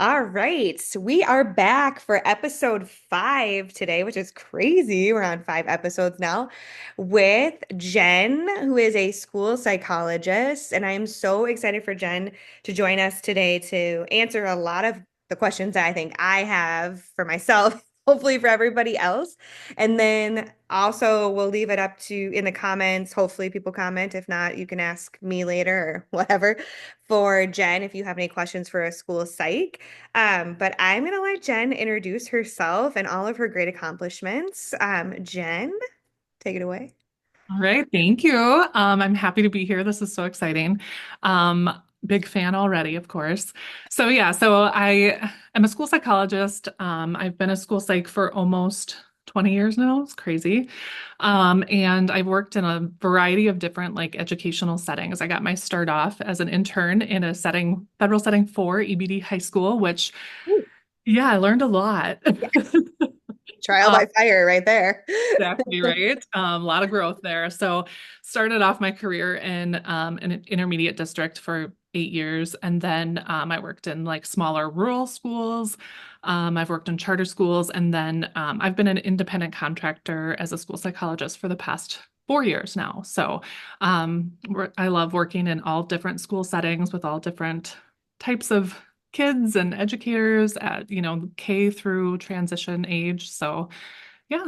All right. So we are back for episode 5 today, which is crazy. We're on 5 episodes now with Jenn, who is a school psychologist. And I am so excited for Jenn to join us today to answer a lot of the questions that I think I have for myself, hopefully for everybody else. And then also we'll leave it up to in the comments. Hopefully people comment. If not, you can ask me later or whatever for Jenn if you have any questions for a school psych. But I'm going to let Jenn introduce herself and all of her great accomplishments. Jenn, take it away. All right, thank you. I'm happy to be here. This is so exciting. Um, Big fan already, of course. So I am a school psychologist. I've been a school psych for almost 20 years now. It's crazy. And I've worked in a variety of different like educational settings. I got my start off as an intern in a setting, federal setting for EBD high school, which Ooh, yeah, I learned a lot. yes. Trial by fire right there. Exactly right. A lot of growth there. So started off my career in an intermediate district for 8 years, and then I worked in like smaller rural schools. I've worked in charter schools, and then I've been an independent contractor as a school psychologist for the past 4 years now. So I love working in all different school settings with all different types of kids and educators at, K through transition age. So yeah.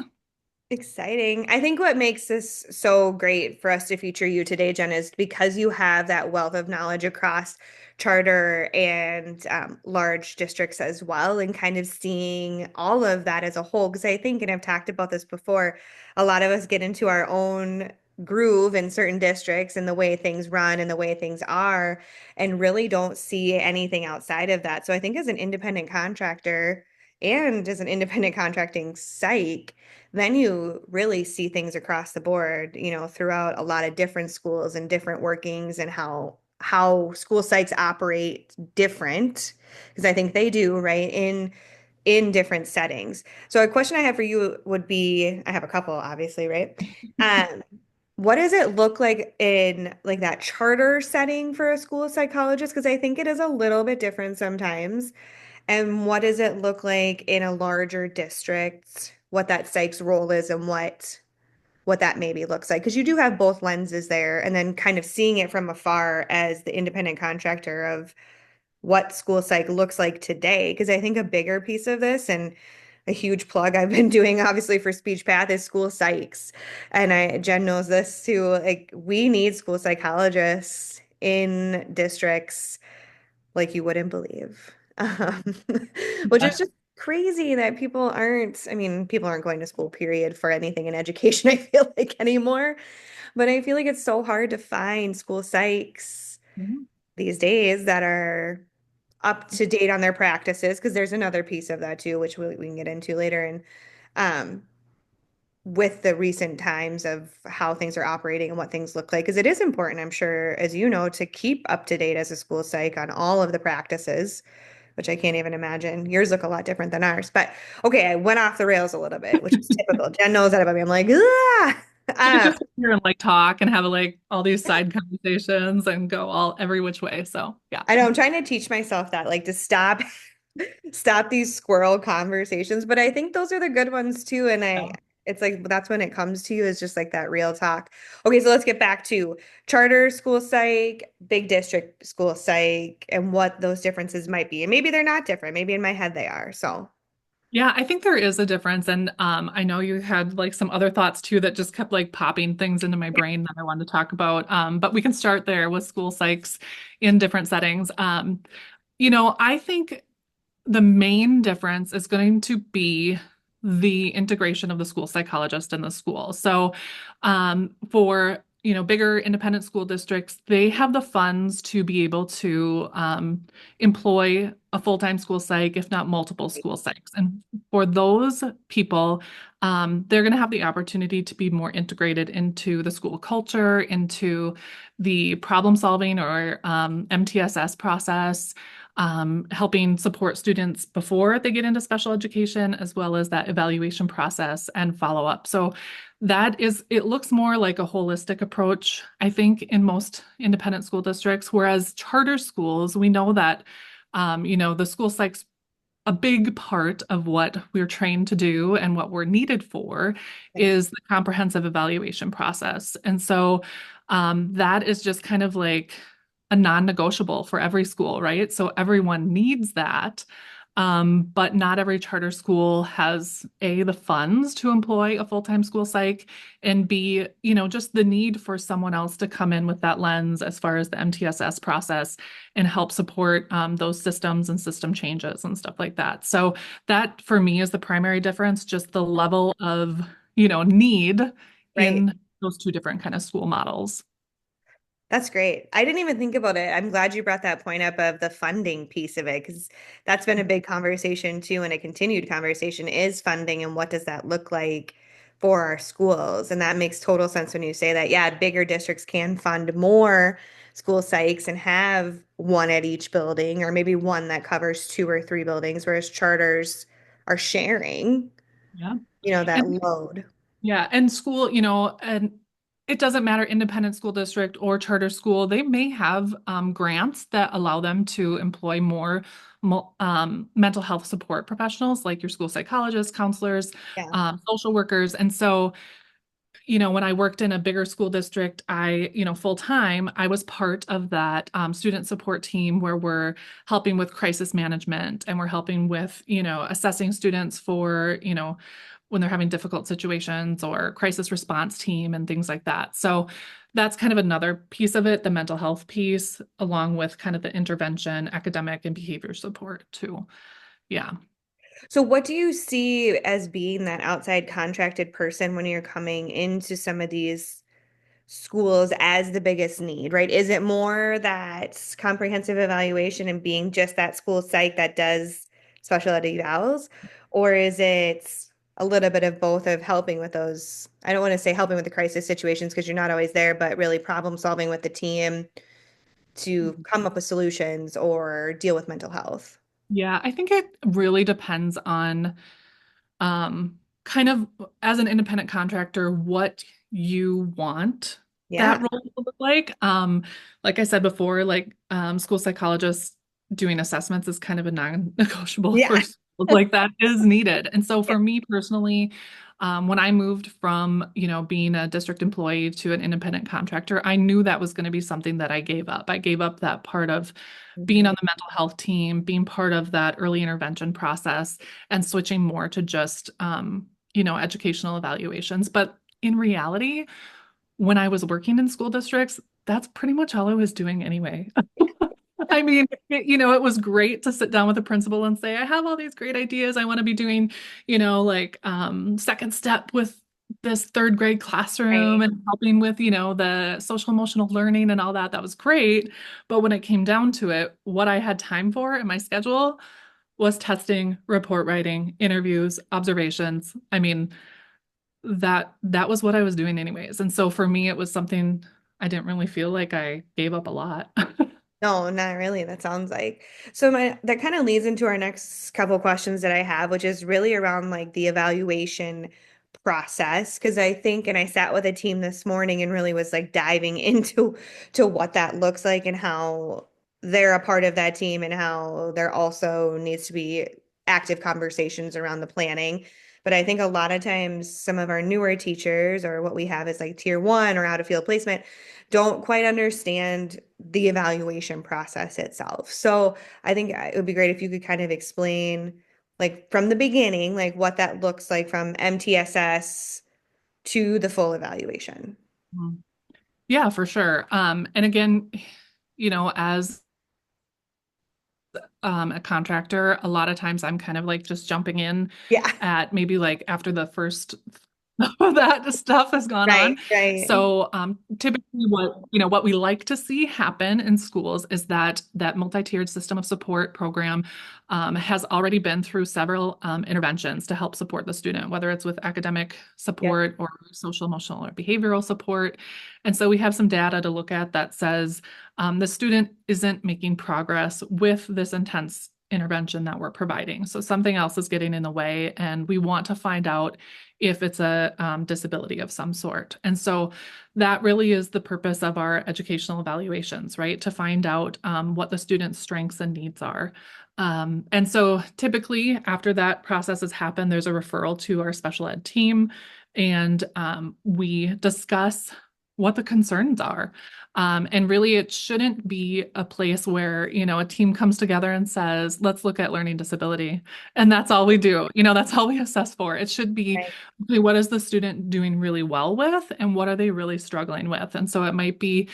Exciting. I think what makes this so great for us to feature you today, Jen, is because you have that wealth of knowledge across charter and large districts as well, and kind of seeing all of that as a whole. Because I think, and I've talked about this before, a lot of us get into our own groove in certain districts and the way things run and the way things are, and really don't see anything outside of that. So I think as an independent contractor and as an independent contracting psych, then you really see things across the board, throughout a lot of different schools and different workings and how school sites operate different, because I think they do, right, in different settings. So a question I have for you would be, I have a couple, obviously, right? Um, what does it look like in like that charter setting for a school psychologist? Because I think it is a little bit different sometimes. And what does it look like in a larger district? What that psych's role is and what that maybe looks like? Because you do have both lenses there, and then kind of seeing it from afar as the independent contractor of what school psych looks like today. Because I think a bigger piece of this and a huge plug I've been doing obviously for Speech Path is school psychs. And Jen knows this too. Like we need school psychologists in districts like you wouldn't believe. Um, which is just crazy that people aren't going to school, period, for anything in education, I feel like anymore. But I feel like it's so hard to find school psychs Yeah. these days that are up to date on their practices, because there's another piece of that too, which we can get into later. And um, with the recent times of how things are operating and what things look like, because it is important, I'm sure, as you know, to keep up to date as a school psych on all of the practices, which I can't even imagine. Yours look a lot different than ours. But okay, I went off the rails a little bit, which is typical. Jen knows that about me. I'm like, ah. You could Um, just sit here and like talk and have like all these side conversations and go all every which way. So yeah. I know I'm trying to teach myself that, like, to stop these squirrel conversations, but I think those are the good ones too. And Yeah. it's like that's when it comes to you is just like that real talk. Okay, so let's get back to charter school psych, big district school psych, and what those differences might be. And maybe they're not different. Maybe in my head they are. So, Yeah, I think there is a difference. And I know you had like some other thoughts too that just kept like popping things into my brain that I wanted to talk about. But we can start there with school psychs in different settings. I think the main difference is going to be the integration of the school psychologist in the school. So, for bigger independent school districts, they have the funds to be able to employ a full-time school psych, if not multiple school psychs. And for those people, they're going to have the opportunity to be more integrated into the school culture, into the problem solving or MTSS process, helping support students before they get into special education, as well as that evaluation process and follow up. So it looks more like a holistic approach, I think, in most independent school districts, whereas charter schools, we know that The school psych's a big part of what we're trained to do and what we're needed for Right. is the comprehensive evaluation process. And so that is just kind of like a non-negotiable for every school, right? So everyone needs that. But not every charter school has A, the funds to employ a full-time school psych, and B, just the need for someone else to come in with that lens as far as the MTSS process and help support those systems and system changes and stuff like that. So that for me is the primary difference, just the level of, need Right. in those two different kind of school models. That's great. I didn't even think about it. I'm glad you brought that point up of the funding piece of it because that's been a big conversation too, and a continued conversation is funding and what does that look like for our schools. And that makes total sense when you say that. Yeah, bigger districts can fund more school psychs and have one at each building, or maybe one that covers two or three buildings, whereas charters are sharing, Yeah. that And load. Yeah, and school, and it doesn't matter, independent school district or charter school, they may have grants that allow them to employ more mental health support professionals, like your school psychologists, counselors, Yeah. social workers. And so, when I worked in a bigger school district, full time, I was part of that student support team where we're helping with crisis management and we're helping with, assessing students for, when they're having difficult situations or crisis response team and things like that. So that's kind of another piece of it, the mental health piece, along with kind of the intervention, academic and behavior support too. Yeah. So, what do you see as being that outside contracted person when you're coming into some of these schools as the biggest need, right? Is it more that comprehensive evaluation and being just that school psych that does special ed evals? Or is it a little bit of both of helping with those? I don't want to say helping with the crisis situations because you're not always there, but really problem solving with the team to come up with solutions or deal with mental health. Yeah, I think it really depends on kind of as an independent contractor, what you want that Yeah. role to look like. Like I said before, like school psychologists doing assessments is kind of a non-negotiable for Yeah. schools. Like that is needed. And so for me personally, when I moved from, being a district employee to an independent contractor, I knew that was going to be something that I gave up. I gave up that part of being Mhm. on the mental health team, being part of that early intervention process, and switching more to just, educational evaluations. But in reality, when I was working in school districts, that's pretty much all I was doing anyway. I mean, it was great to sit down with the principal and say, I have all these great ideas. I want to be doing, like second step with this third grade classroom Right. and helping with, the social emotional learning and all that. That was great. But when it came down to it, what I had time for in my schedule was testing, report writing, interviews, observations. I mean, that was what I was doing anyways. And so for me, it was something I didn't really feel like I gave up a lot. No, not really. That sounds like so my that kind of leads into our next couple questions that I have, which is really around like the evaluation process. Because I think, and I sat with a team this morning and really was like diving into to what that looks like and how they're a part of that team and how there also needs to be active conversations around the planning. But I think a lot of times some of our newer teachers or what we have is like tier one or out of field placement don't quite understand the evaluation process itself. So I think it would be great if you could kind of explain, like from the beginning, like what that looks like from MTSS to the full evaluation. Mhm. Yeah, for sure. And again, as a contractor, a lot of times I'm kind of like just jumping in Yeah, at maybe like after the first that stuff has gone right, on. right. So typically what we like to see happen in schools is that multi-tiered system of support program has already been through several interventions to help support the student, whether it's with academic Yep, support or social, emotional, or behavioral support. And so we have some data to look at that says the student isn't making progress with this intense intervention that we're providing. So something else is getting in the way, and we want to find out if it's a disability of some sort. And so that really is the purpose of our educational evaluations, right? To find out what the student's strengths and needs are. And so typically after that process has happened, there's a referral to our special ed team, and we discuss what the concerns are. And really, it shouldn't be a place where, a team comes together and says, let's look at learning disability. And that's all we do. That's all we assess for. It should be, Right. okay, what is the student doing really well with, and what are they really struggling with? And so it might be,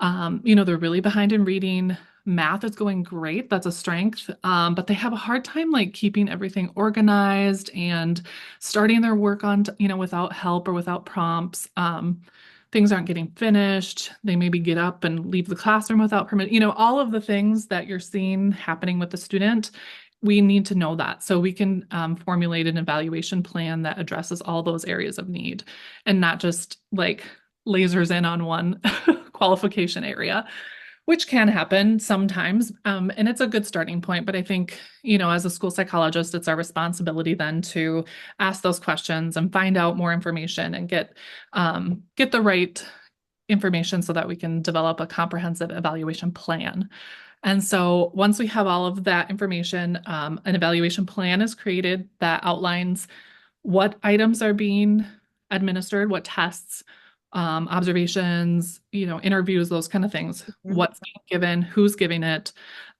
they're really behind in reading. Math is going great. That's a strength. But they have a hard time like keeping everything organized and starting their work on, without help or without prompts. Things aren't getting finished. They maybe get up and leave the classroom without permit. All of the things that you're seeing happening with the student, we need to know that so we can formulate an evaluation plan that addresses all those areas of need and not just like lasers in on one qualification area, which can happen sometimes. And it's a good starting point. But I think, as a school psychologist, it's our responsibility then to ask those questions and find out more information and get the right information so that we can develop a comprehensive evaluation plan. And so once we have all of that information, an evaluation plan is created that outlines what items are being administered, what tests, observations, interviews, those kind of things, Mhm. what's being given, who's giving it.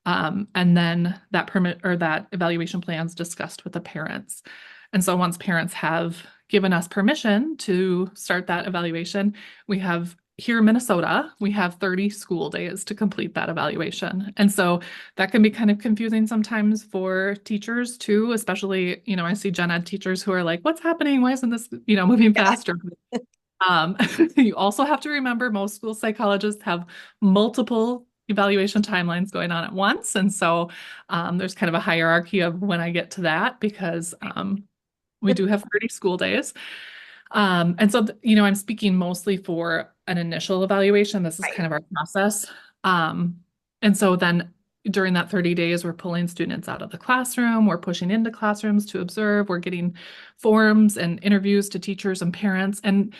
And then that permit or that evaluation plan is discussed with the parents. And so once parents have given us permission to start that evaluation, we have here in Minnesota, we have 30 school days to complete that evaluation. And so that can be kind of confusing sometimes for teachers too, especially, I see gen ed teachers who are like, what's happening? Why isn't this, moving Yeah. faster? You also have to remember most school psychologists have multiple evaluation timelines going on at once. And so there's kind of a hierarchy of when I get to that because we do have 30 school days. And so, I'm speaking mostly for an initial evaluation. This is kind Right. of our process. And so then during that 30 days, we're pulling students out of the classroom, we're pushing into classrooms to observe, we're getting forms and interviews to teachers and parents. And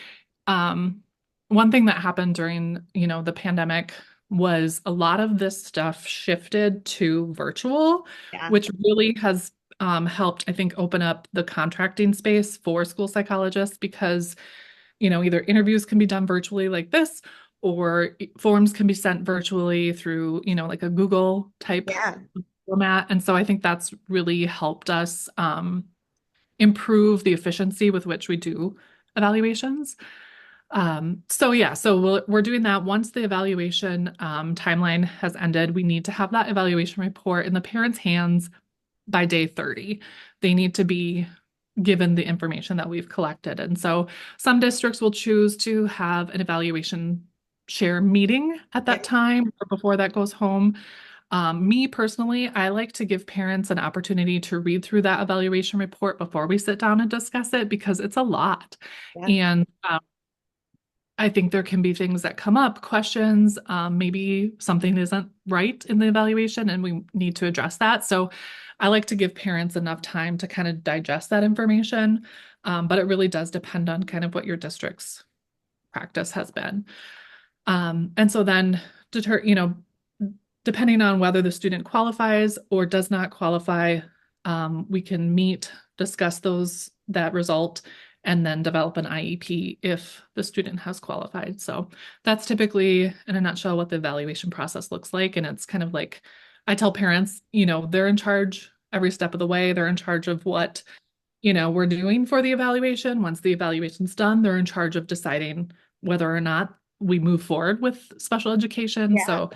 one thing that happened during, the pandemic was a lot of this stuff shifted to virtual, Yeah. which really has helped, I think, open up the contracting space for school psychologists because, either interviews can be done virtually like this, or forms can be sent virtually through, like a Google type Yeah. format. And so I think that's really helped us improve the efficiency with which we do evaluations. So yeah, so we're doing that. Once the evaluation timeline has ended, we need to have that evaluation report in the parents' hands by day 30. They need to be given the information that we've collected. And so some districts will choose to have an evaluation share meeting at Yeah. that time or before that goes home. Me personally, I like to give parents an opportunity to read through that evaluation report before we sit down and discuss it because it's a lot. Yeah. And I think there can be things that come up, questions, maybe something isn't right in the evaluation and we need to address that. So I like to give parents enough time to kind of digest that information. But it really does depend on kind of what your district's practice has been. And so then depending on whether the student qualifies or does not qualify, we can meet, discuss that result, and then develop an IEP if the student has qualified. So that's typically, in a nutshell, what the evaluation process looks like. And it's kind of like I tell parents, they're in charge every step of the way. They're in charge of what, we're doing for the evaluation. Once the evaluation's done, they're in charge of deciding whether or not we move forward with special education. Yeah. So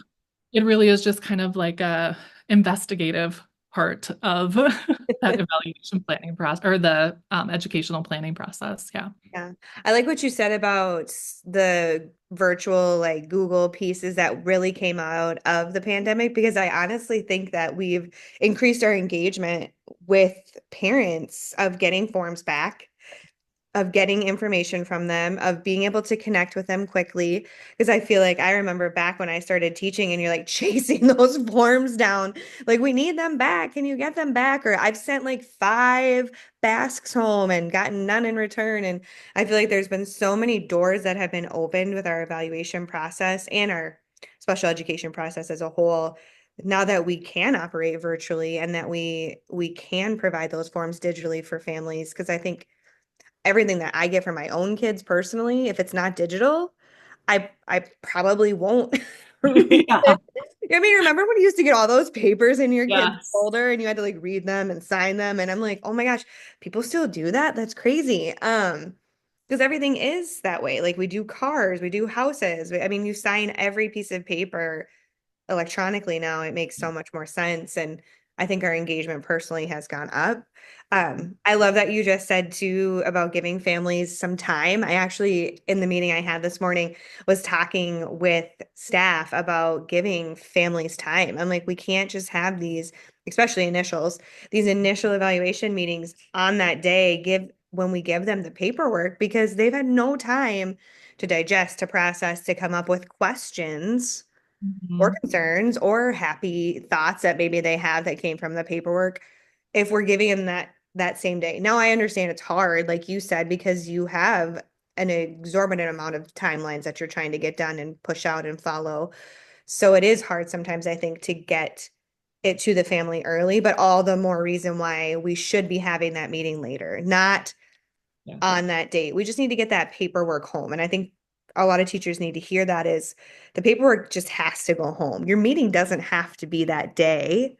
it really is just kind of like a investigative part of that evaluation planning process or the educational planning process. Yeah. Yeah. I like what you said about the virtual like Google pieces that really came out of the pandemic because I honestly think that we've increased our engagement with parents of getting forms back. of getting information from them, of being able to connect with them quickly. Because I feel like I remember back when I started teaching and you're like chasing those forms down, like, we need them back. Can you get them back? Or I've sent like 5 basks home and gotten none in return. And I feel like there's been so many doors that have been opened with our evaluation process and our special education process as a whole. Now that we can operate virtually and that we can provide those forms digitally for families, because I think everything that I get from my own kids personally, if it's not digital, I probably won't read Yeah. it. I mean, remember when you used to get all those papers in your kid's Yes. folder and you had to like read them and sign them? And I'm like, oh my gosh, people still do that? That's crazy. Because everything is that way. Like we do cars, we do houses. I mean, you sign every piece of paper electronically now. It makes so much more sense. And I think our engagement personally has gone up. I love that you just said too about giving families some time. I actually, in the meeting I had this morning, was talking with staff about giving families time. I'm like, we can't just have these, especially these initial evaluation meetings on that day, give when we give them the paperwork because they've had no time to digest, to process, to come up with questions or Mhm. concerns or happy thoughts that maybe they have that came from the paperwork if we're giving them that same day. Now I understand it's hard, like you said, because you have an exorbitant amount of timelines that you're trying to get done and push out and follow. So it is hard sometimes, I think, to get it to the family early, but all the more reason why we should be having that meeting later, not Yeah. on that date. We just need to get that paperwork home. And I think a lot of teachers need to hear that is the paperwork just has to go home. Your meeting doesn't have to be that day.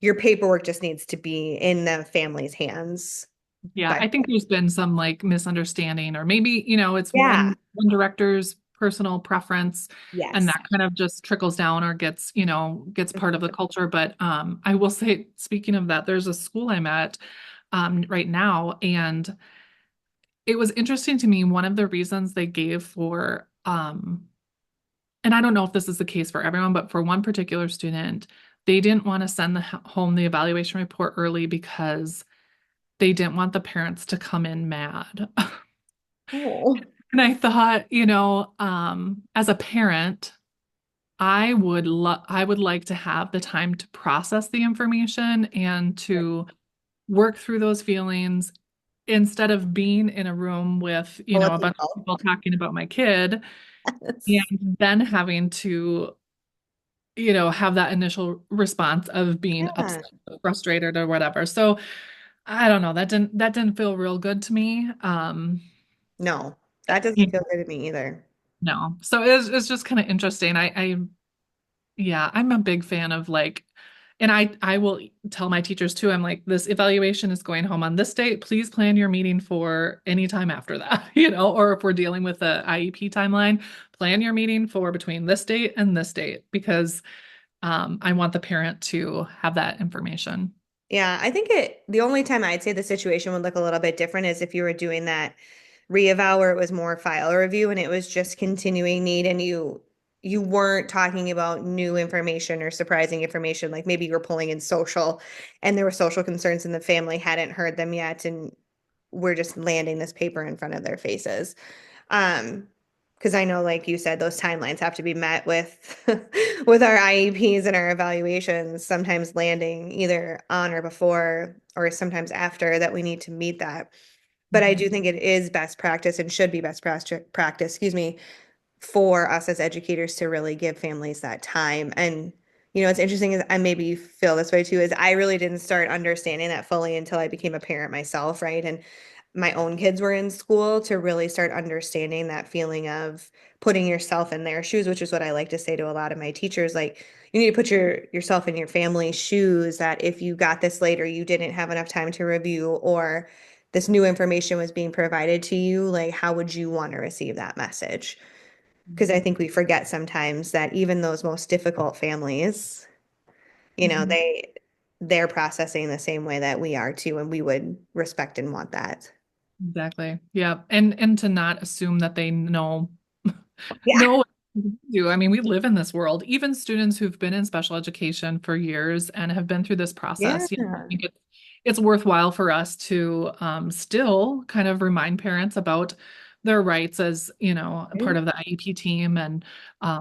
Your paperwork just needs to be in the family's hands. Yeah, But I think there's been some like misunderstanding, or maybe, it's yeah, one director's personal preference, and yes. that kind of just trickles down or gets part of the culture. But I will say, speaking of that, there's a school I'm at right now, and it was interesting to me. One of the reasons they gave for and I don't know if this is the case for everyone, but for one particular student, they didn't want to send home the evaluation report early because they didn't want the parents to come in mad. Oh, And I thought, as a parent, I would like to have the time to process the information and to work through those feelings instead of being in a room with, full of a bunch of people. people talking about my kid Yes. and then having to, have that initial response of being Yeah. upset, frustrated or whatever. So I don't know, that didn't feel real good to me. No, that You doesn't feel good to me either. No. So it's just kind of interesting. Yeah, I'm a big fan of like, and I will tell my teachers too, I'm like, this evaluation is going home on this date. Please plan your meeting for any time after that, or if we're dealing with the IEP timeline, plan your meeting for between this date and this date because I want the parent to have that information. Yeah, I think the only time I'd say the situation would look a little bit different is if you were doing that reeval where it was more file review and it was just continuing need and you weren't talking about new information or surprising information. Like maybe you were pulling in social and there were social concerns and the family hadn't heard them yet and we're just landing this paper in front of their faces. Um, because I know, like you said, those timelines have to be met with with our IEPs and our evaluations, sometimes landing either on or before, or sometimes after that we need to meet that. But I Mhm. do think it is best practice and should be best practice, excuse me, for us as educators to really give families that time. And, it's interesting is I maybe you feel this way too, is I really didn't start understanding that fully until I became a parent myself, right? And my own kids were in school to really start understanding that feeling of putting yourself in their shoes, which is what I like to say to a lot of my teachers. Like, you need to put yourself in your family's shoes that if you got this later, you didn't have enough time to review, or this new information was being provided to you, like how would you want to receive that message? Because I think we forget sometimes that even those most difficult families, you know, Mhm. they they're processing the same way that we are too, and we would respect and want that. Exactly. Yeah. And to not assume that they Yeah. know what to do. I mean, we live in this world. Even students who've been in special education for years and have been through this Yeah. process, I think it's worthwhile for us to still kind of remind parents about their rights as, a part of the IEP team and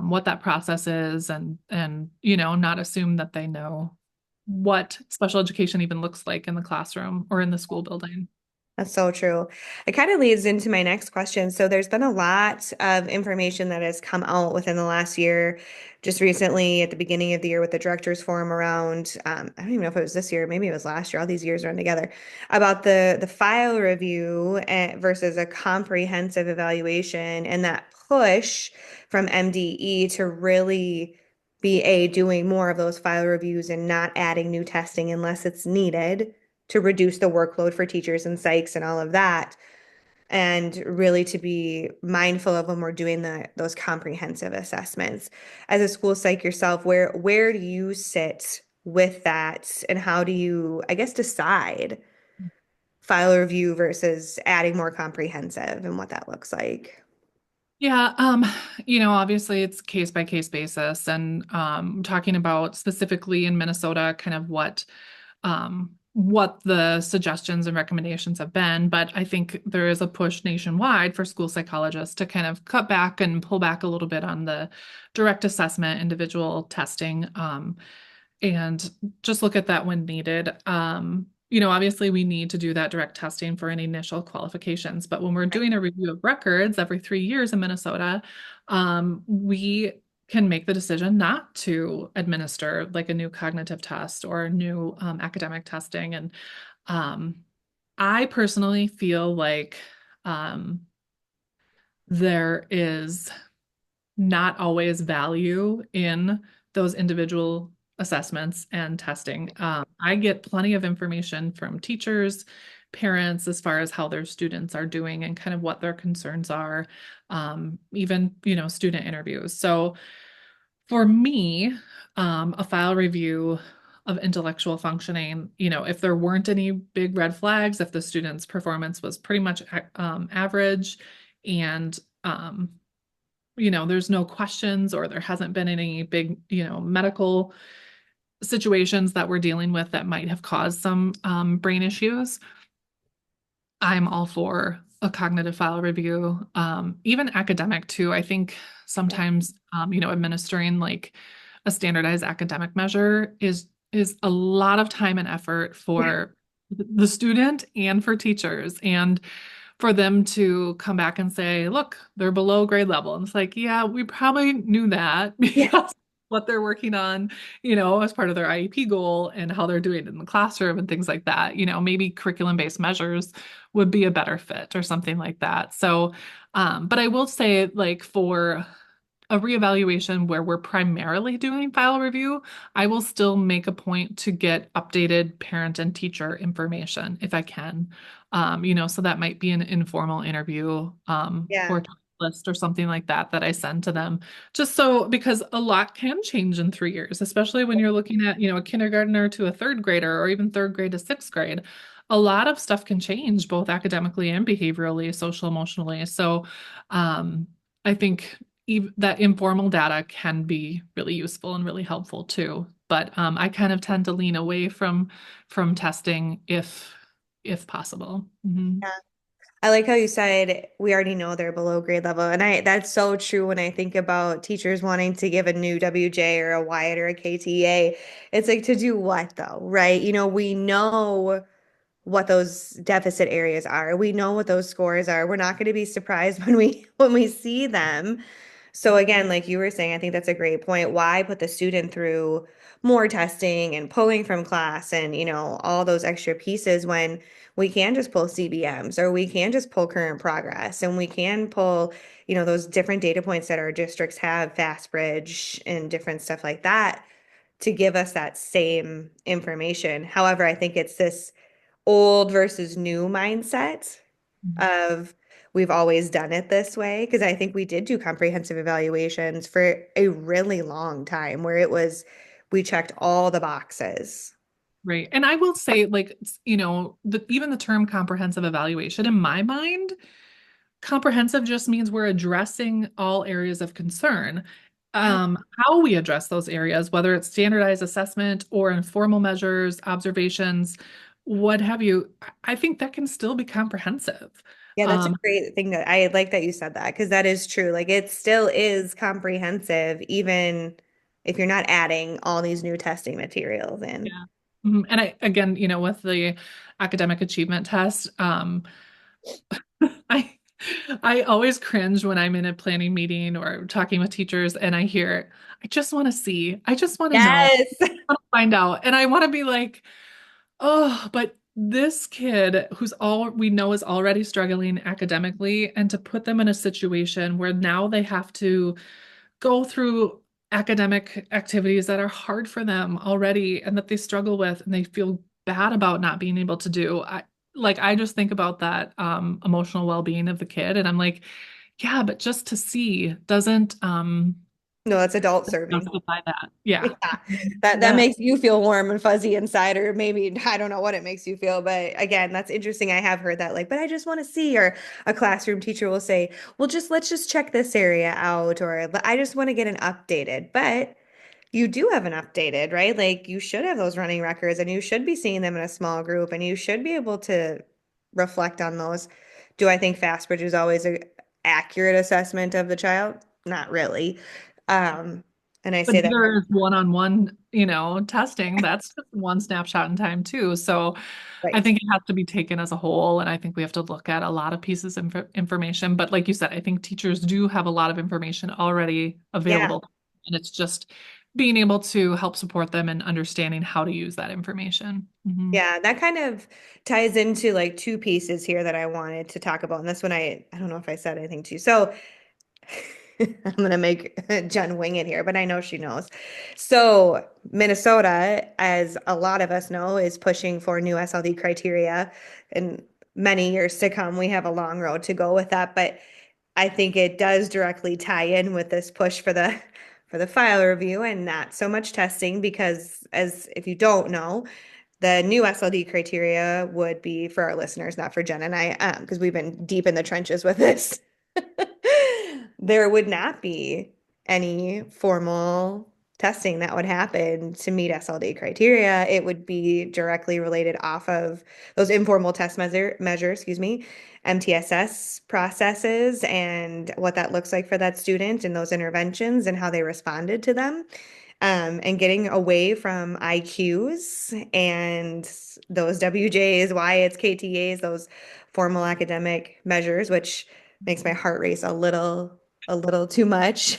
what that process is and not assume that they know what special education even looks like in the classroom or in the school building. That's so true. It kind of leads into my next question. So there's been a lot of information that has come out within the last year, just recently at the beginning of the year with the directors forum around, I don't even know if it was this year, maybe it was last year, all these years run together, about the file review versus a comprehensive evaluation and that push from MDE to really be doing more of those file reviews and not adding new testing unless it's needed to reduce the workload for teachers and psychs and all of that, and really to be mindful of when we're doing those comprehensive assessments. As a school psych yourself, where do you sit with that, and how do you, I guess, decide file review versus adding more comprehensive and what that looks like? Yeah, obviously it's case by case basis and talking about specifically in Minnesota kind of what the suggestions and recommendations have been, but I think there is a push nationwide for school psychologists to kind of cut back and pull back a little bit on the direct assessment, individual testing, and just look at that when needed. Obviously we need to do that direct testing for any initial qualifications, but when we're doing a review of records every 3 years in Minnesota, we can make the decision not to administer like a new cognitive test or new academic testing. And um, I personally feel like um, there is not always value in those individual assessments and testing. I get plenty of information from teachers, parents, as far as how their students are doing and kind of what their concerns are, even, student interviews. So for me, a file review of intellectual functioning, if there weren't any big red flags, if the student's performance was pretty much average and there's no questions or there hasn't been any big, medical situations that we're dealing with that might have caused some brain issues, I'm all for a cognitive file review, even academic too. I think Yeah. sometimes, administering like a standardized academic measure is a lot of time and effort Yeah. for the student and for teachers. And for them to come back and say, look, they're below grade level. And it's like, yeah, we probably knew that Yeah. because what they're working on, as part of their IEP goal and how they're doing it in the classroom and things like that. Maybe curriculum-based measures would be a better fit or something like that. So, but I will say, like, for a reevaluation where we're primarily doing file review, I will still make a point to get updated parent and teacher information if I can. So that might be an informal interview or Yeah. list or something like that that I send to them. Just so because a lot can change in 3 years, especially when you're looking at, a kindergartner to a third grader or even third grade to sixth grade. A lot of stuff can change both academically and behaviorally, social emotionally. So I think that informal data can be really useful and really helpful too. But I kind of tend to lean away from testing if possible. Yeah. I like how you said we already know they're below grade level. And that's so true when I think about teachers wanting to give a new WJ or a Wyatt or a KTA. It's like to do what though, right? We know what those deficit areas are. We know what those scores are. We're not going to be surprised when we see them. So again, like you were saying, I think that's a great point. Why put the student through more testing and pulling from class and, all those extra pieces when we can just pull CBMs or we can just pull current progress and we can pull, those different data points that our districts have, Fast Bridge and different stuff like that to give us that same information. However, I think it's this old versus new mindset of we've always done it this way because I think we did do comprehensive evaluations for a really long time where it was we checked all the boxes. Right. And I will say, like, even the term comprehensive evaluation in my mind, comprehensive just means we're addressing all areas of concern. Yeah. How we address those areas, whether it's standardized assessment or informal measures, observations, what have you. I think that can still be comprehensive. Yeah, that's a Um, great thing that I like that you said that because that is true. Like it still is comprehensive, even if you're not adding all these new testing materials in. yeah. Mhm. And I, again, with the academic achievement test, I I always cringe when I'm in a planning meeting or talking with teachers and I hear, I just want to see, I just want to know, Yes. I want to find out. And I want to be like, oh, but this kid who's all we know is already struggling academically, and to put them in a situation where now they have to go through academic activities that are hard for them already and that they struggle with and they feel bad about not being able to do. I just think about that emotional well-being of the kid and I'm like, yeah, but just to see doesn't No, it's adult serving. justify that. Yeah. Yeah, that Yeah. makes you feel warm and fuzzy inside, or maybe I don't know what it makes you feel, but again, that's interesting. I have heard that, like, but I just want to see, or a classroom teacher will say, well, just let's just check this area out, or I just want to get an updated. But you do have an updated, right? Like you should have those running records and you should be seeing them in a small group and you should be able to reflect on those. Do I think Fastbridge is always a accurate assessment of the child? Not really. Um, and I But say that, neither is one-on-one, testing. That's just one snapshot in time too. So I right. think it has to be taken as a whole, and I think we have to look at a lot of pieces of information. But like you said, I think teachers do have a lot of information already Yeah. available, and it's just being able to help support them in understanding how to use that information. Hmm. Yeah, that kind of ties into like two pieces here that I wanted to talk about. And this one I don't know if I said anything to you. So I'm gonna make Jen wing it here, but I know she knows. So Minnesota, as a lot of us know, is pushing for new SLD criteria. In many years to come, we have a long road to go with that. But I think it does directly tie in with this push for the file review and not so much testing because as if you don't know, the new SLD criteria would be for our listeners, not for Jen and I, because we've been deep in the trenches with this. There would not be any formal testing that would happen to meet SLD criteria. It would be directly related off of those informal test measure, excuse me, MTSS processes and what that looks like for that student and those interventions and how they responded to them. And getting away from IQs and those WJs, YITs, KTAs, those formal academic measures, which makes my heart race a little too much.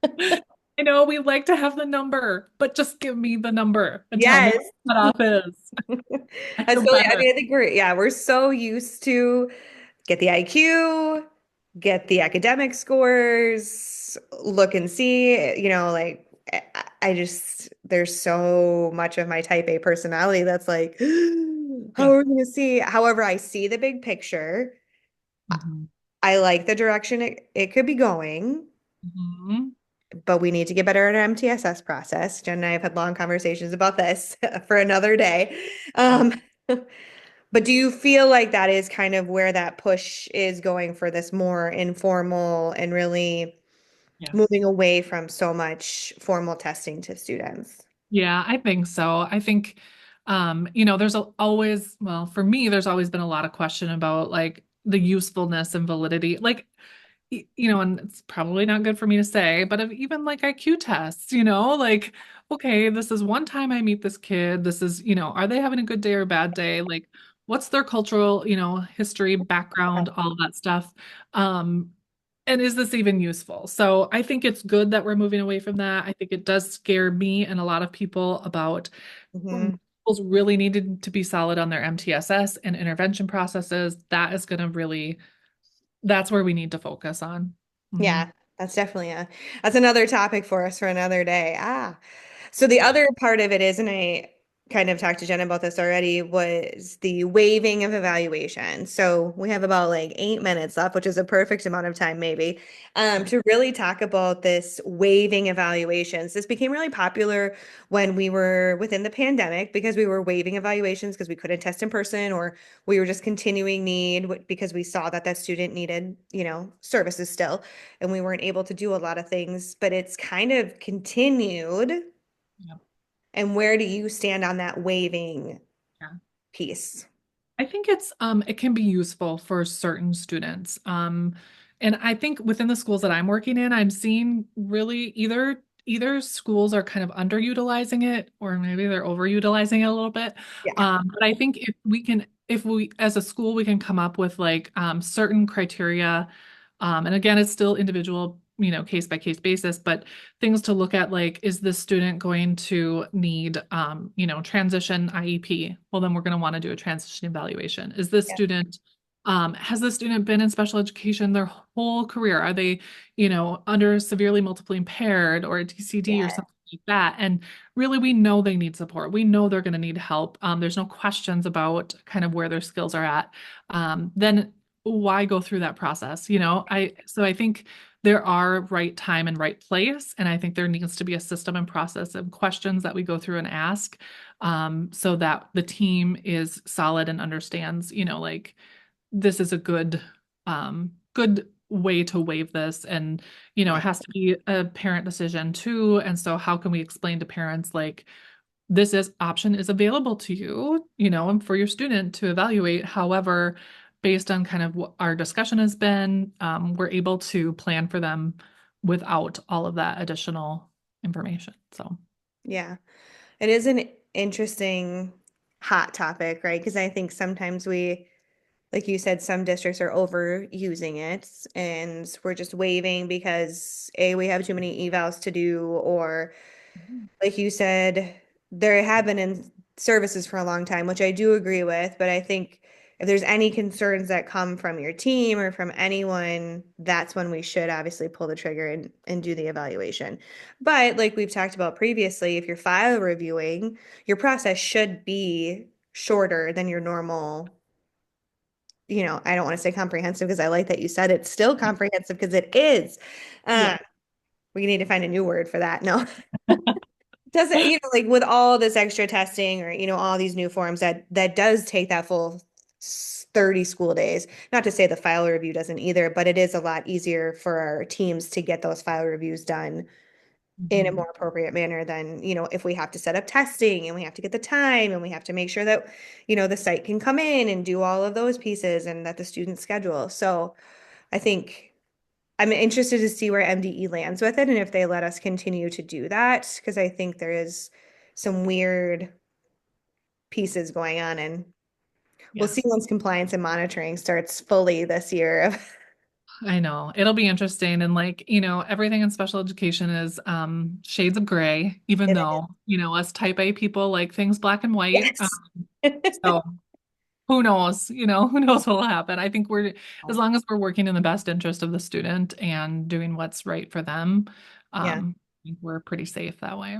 I know we like to have the number, but just give me the number and tell me Yes. what the cutoff is. I That's feel really, I better. mean, I think we're so used to get the IQ, get the academic scores, look and see, like I just, there's so much of my type A personality that's like, how Yeah. are we going to see? However, I see the big picture. Mhm. I like the direction it could be going, Mhm. but we need to get better at our MTSS process. Jen and I have had long conversations about this for another day. Yeah. Um, but do you feel like that is kind of where that push is going for this more informal and really moving Yes. away from so much formal testing to students? Yeah, I think so. I think, there's always, well, for me, there's always been a lot of question about like the usefulness and validity. Like, and it's probably not good for me to say, but of even like IQ tests, like, okay, this is one time I meet this kid. This is, are they having a good day or a bad day? Like, what's their cultural, history, background, all of that stuff. Um, and is this even useful? So I think it's good that we're moving away from that. I think it does scare me and a lot of people about Hmm. schools really needed to be solid on their MTSS and intervention processes. That is going to really, that's where we need to focus on. Mhm. Yeah, that's definitely that's another topic for us for another day. So the other part of it is, and I kind of talked to Jen about this already, was the waiving of evaluation. So we have about like 8 minutes left, which is a perfect amount of time, maybe, to really talk about this waiving evaluations. This became really popular when we were within the pandemic because we were waiving evaluations because we couldn't test in person or we were just continuing need because we saw that that student needed, services still, and we weren't able to do a lot of things, but it's kind of continued. Yeah. And where do you stand on that waiving Yeah. piece. I think it can be useful for certain students. And I think within the schools that I'm working in, I'm seeing really either schools are kind of underutilizing it or maybe they're overutilizing it a little bit. Yeah. But I think if we as a school we can come up with like certain criteria, and again, it's still individual, case by case basis, but things to look at like, is this student going to need, transition IEP? Well, then we're going to want to do a transition evaluation. Is this Yeah. student, has this student been in special education their whole career? Are they, under severely multiply impaired or a DCD or Yeah. something like that? And really, we know they need support. We know they're going to need help. There's no questions about kind of where their skills are at. Then why go through that process? I think there are right time and right place, and I think there needs to be a system and process of questions that we go through and ask, so that the team is solid and understands, like this is a good way to waive this, and it Yeah. has to be a parent decision too. And so how can we explain to parents like this is option is available to you, and for your student to evaluate. However, based on kind of what our discussion has been, we're able to plan for them without all of that additional information. So, Yeah. It is an interesting hot topic, right? Because I think sometimes we, like you said, some districts are overusing it and we're just waiving because A, we have too many evals to do, or like you said, there have been in services for a long time, which I do agree with, but I think if there's any concerns that come from your team or from anyone, that's when we should obviously pull the trigger and do the evaluation. But like we've talked about previously, if you're file reviewing, your process should be shorter than your normal, I don't want to say comprehensive because I like that you said it's still comprehensive because it is. yeah, Uh, we need to find a new word for that. No. Doesn't, like with all this extra testing or, all these new forms that does take that full 30 school days. Not to say the file review doesn't either, but it is a lot easier for our teams to get those file reviews done in a Mhm. more appropriate manner than, if we have to set up testing and we have to get the time and we have to make sure that, the site can come in and do all of those pieces and that the students schedule. So I think I'm interested to see where MDE lands with it and if they let us continue to do that, because I think there is some weird pieces going on, and we'll Yeah, see once compliance and monitoring starts fully this year. I know. It'll be interesting. And like, everything in special education is shades of gray, even It is. though, us type A people like things black and white. Yes. So who knows, who knows what will happen. I think as long as we're working in the best interest of the student and doing what's right for them, Yeah. I think we're pretty safe that way.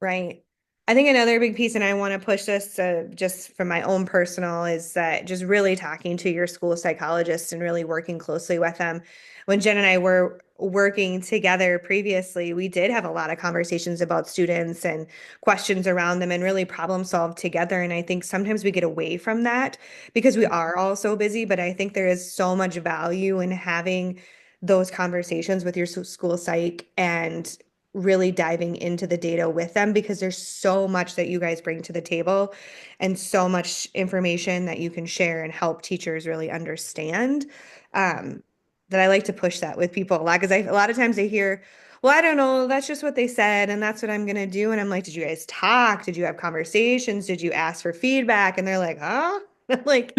Right. I think another big piece, and I want to push this just from my own personal, is that just really talking to your school psychologist and really working closely with them. When Jen and I were working together previously, we did have a lot of conversations about students and questions around them and really problem solve together. And I think sometimes we get away from that because we are all so busy, but I think there is so much value in having those conversations with your school psych and really diving into the data with them because there's so much that you guys bring to the table and so much information that you can share and help teachers really understand. Um, that I like to push that with people a lot because a lot of times they hear, well, I don't know, that's just what they said and that's what I'm gonna do. And I'm like, did you guys talk? Did you have conversations? Did you ask for feedback? And they're like, huh? I'm like,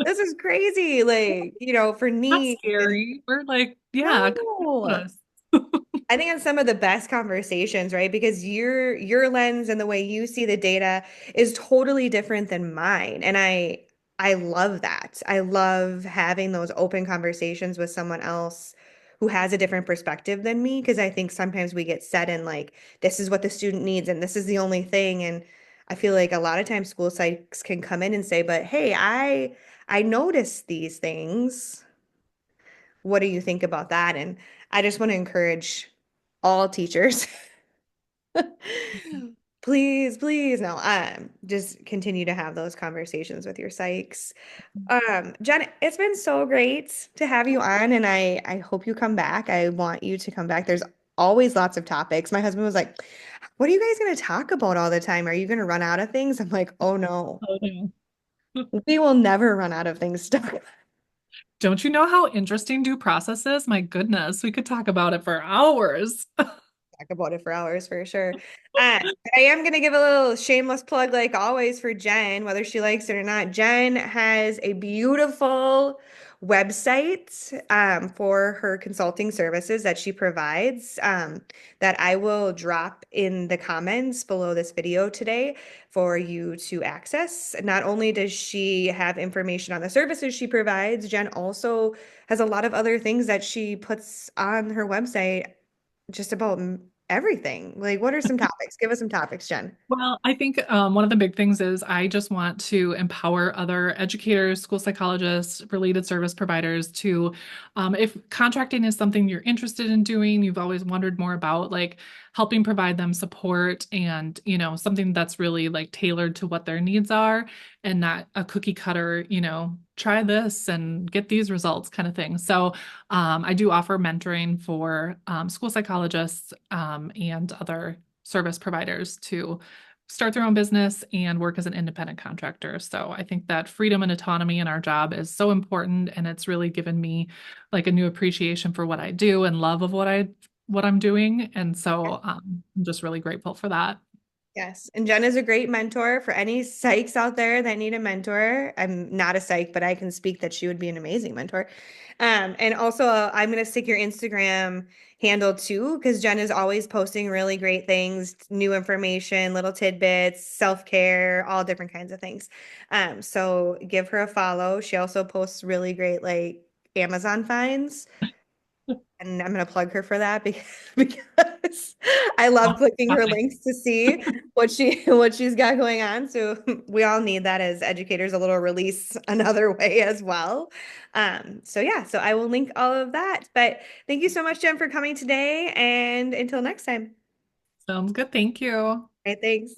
this is crazy. Like, for Not me, scary. We're like, yeah, come with no. us. I think it's some of the best conversations, right? Because your lens and the way you see the data is totally different than mine. And I love that. I love having those open conversations with someone else who has a different perspective than me because I think sometimes we get set in like this is what the student needs and this is the only thing, and I feel like a lot of times school psychs can come in and say, "But hey, I noticed these things. What do you think about that?" And I just want to encourage all teachers. Please, please, no, just continue to have those conversations with your psychs. Jen, it's been so great to have you on, and I hope you come back. I want you to come back. There's always lots of topics. My husband was like, "What are you guys going to talk about all the time? Are you going to run out of things?" I'm like, "Oh no." Oh, no. We will never run out of things to talk Don't you know how interesting due process is? My goodness, we could talk about it for hours. about it for hours for sure. I am going to give a little shameless plug, like always, for Jen, whether she likes it or not. Jen has a beautiful website for her consulting services that she provides that I will drop in the comments below this video today for you to access. Not only does she have information on the services she provides, Jen also has a lot of other things that she puts on her website just about everything. Like, what are some topics? Give us some topics, Jen. Well, I think one of the big things is I just want to empower other educators, school psychologists, related service providers to, if contracting is something you're interested in doing, you've always wondered more about, like helping provide them support and, something that's really like tailored to what their needs are and not a cookie cutter, try this and get these results kind of thing. So I do offer mentoring for school psychologists and other service providers to start their own business and work as an independent contractor. So I think that freedom and autonomy in our job is so important, and it's really given me like a new appreciation for what I do and love of what I'm doing. And so I'm just really grateful for that. Yes. And Jen is a great mentor for any psychs out there that need a mentor. I'm not a psych, but I can speak that she would be an amazing mentor. And also, I'm going to stick your Instagram handle too, because Jen is always posting really great things, new information, little tidbits, self-care, all different kinds of things. So give her a follow. She also posts really great, like Amazon finds. And I'm going to plug her for that because, because I love clicking her Nothing. links to see what she's got going on. So we all need that as educators, a little release another way as well. So yeah, so I will link all of that. But thank you so much, Jen, for coming today. And until next time. Sounds good. Thank you. All right, thanks.